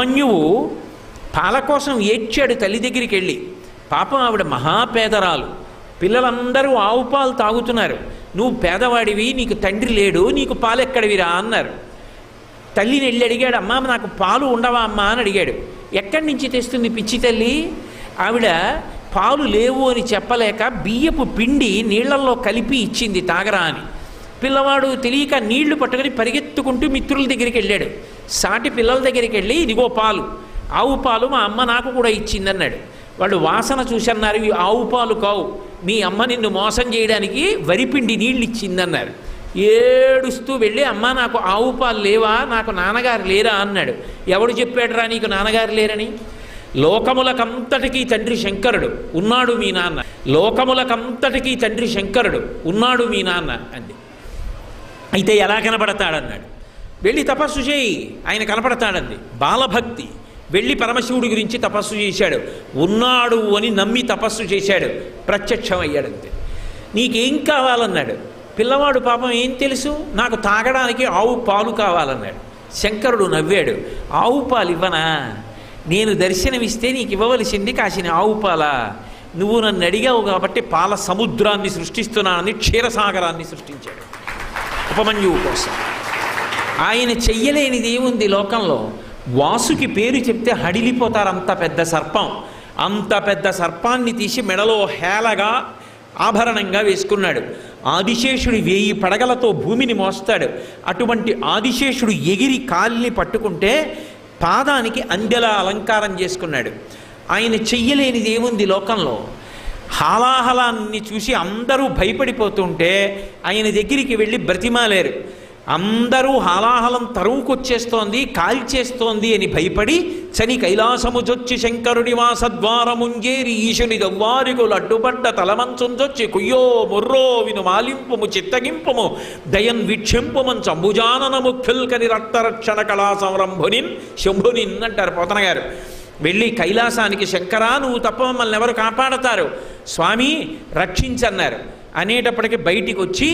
మన్యువు పాల కోసం ఏడ్చాడు తల్లి దగ్గరికి వెళ్ళి. పాపం ఆవిడ మహాపేదరాలు, పిల్లలందరూ ఆవు పాలు తాగుతున్నారు. నువ్వు పేదవాడివి, నీకు తండ్రి లేడు, నీకు పాలు ఎక్కడివిరా అన్నారు. తల్లిని వెళ్ళి అడిగాడు, అమ్మా నాకు పాలు ఉండవా అమ్మా అని అడిగాడు. ఎక్కడి నుంచి తెస్తుంది పిచ్చి తల్లి? ఆవిడ పాలు లేవు అని చెప్పలేక బియ్యపు పిండి నీళ్లలో కలిపి ఇచ్చింది తాగరా అని. పిల్లవాడు తెలియక నీళ్లు పట్టుకొని పరిగెత్తుకుంటూ మిత్రుల దగ్గరికి వెళ్ళాడు. సాటి పిల్లల దగ్గరికి వెళ్ళి, ఇదిగో పాలు, ఆవు పాలు మా అమ్మ నాకు కూడా ఇచ్చిందన్నాడు. వాళ్ళు వాసన చూసన్నారు, ఇవి ఆవు పాలు కావు, మీ అమ్మ నిన్ను మోసం చేయడానికి వరిపిండి నీళ్ళు ఇచ్చిందన్నారు. ఏడుస్తూ వెళ్ళి, అమ్మ నాకు ఆవు పాలు లేవా, నాకు నాన్నగారు లేరా అన్నాడు. ఎవడు చెప్పాడురా నీకు నాన్నగారు లేరని? లోకములకంతటికీ తండ్రి శంకరుడు, ఉన్నాడు మీ నాన్న. లోకములకంతటికీ తండ్రి శంకరుడు, ఉన్నాడు మీ నాన్న అంది. అయితే ఎలా కనపడతాడన్నాడు. వెళ్ళి తపస్సు చేయి, ఆయన కనపడతాడంది. బాలభక్తి. వెళ్ళి పరమశివుడి గురించి తపస్సు చేశాడు. ఉన్నాడు అని నమ్మి తపస్సు చేశాడు, ప్రత్యక్షం అయ్యాడంతే. నీకేం కావాలన్నాడు. పిల్లవాడు పాపం ఏం తెలుసు, నాకు తాగడానికి ఆవు పాలు కావాలన్నాడు. శంకరుడు నవ్వాడు. ఆవు పాలు ఇవ్వనా? నేను దర్శనమిస్తే నీకు ఇవ్వవలసింది కాసిన ఆవు పాలా? నువ్వు నన్ను అడిగావు కాబట్టి పాల సముద్రాన్ని సృష్టిస్తున్నానని క్షీరసాగరాన్ని సృష్టించాడు ఉపమన్యువు కోసం. ఆయన చెయ్యలేనిది ఏముంది లోకంలో? వాసుకి పేరు చెప్తే హడిలిపోతారు. అంత పెద్ద సర్పం, అంత పెద్ద సర్పాన్ని తీసి మెడలో హేళగా ఆభరణంగా వేసుకున్నాడు. ఆదిశేషుడు 1000 పడగలతో భూమిని మోస్తాడు. అటువంటి ఆదిశేషుడు ఎగిరి కాలిని పట్టుకుంటే పాదానికి అందెలా అలంకారం చేసుకున్నాడు. ఆయన చెయ్యలేనిది ఏముంది లోకంలో? హాలాహలాన్ని చూసి అందరూ భయపడిపోతుంటే ఆయన దగ్గరికి వెళ్ళి బ్రతిమాలేరు. అందరూ హాలాహలం తరువుకొచ్చేస్తోంది, కాల్చేస్తోంది అని భయపడి చని కైలాసముజొచ్చి శంకరుడి వాసద్వారముంజేరి ఈశుని దవ్వారికులు అడ్డుపడ్డ తలమంచుంజొచ్చి కుయ్యో ముర్రో విను మాలింపుము చిత్తగింపుము దయన్ వీక్షింపుమన్ చంబుజానన ముఖ్యుల్కని రక్తరక్షణ కళా సంరంభునిన్ శంభునిన్ అంటారు పోతన గారు. వెళ్ళి కైలాసానికి, శంకరా నువ్వు తప్ప మమ్మల్ని ఎవరు కాపాడతారు, స్వామి రక్షించన్నారు. అనేటప్పటికి బయటికి వచ్చి,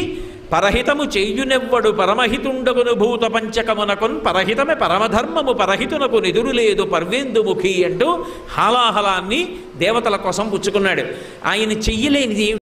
పరహితము చేయునెవ్వడు పరమహితుండగును భూత పంచకమునకున్ పరహితమే పరమధర్మము పరహితునకు నిదురులేదు పర్వేందుముఖి అంటూ హాలాహలాన్ని దేవతల కోసం పుచ్చుకున్నాడు. ఆయన చెయ్యలేనిది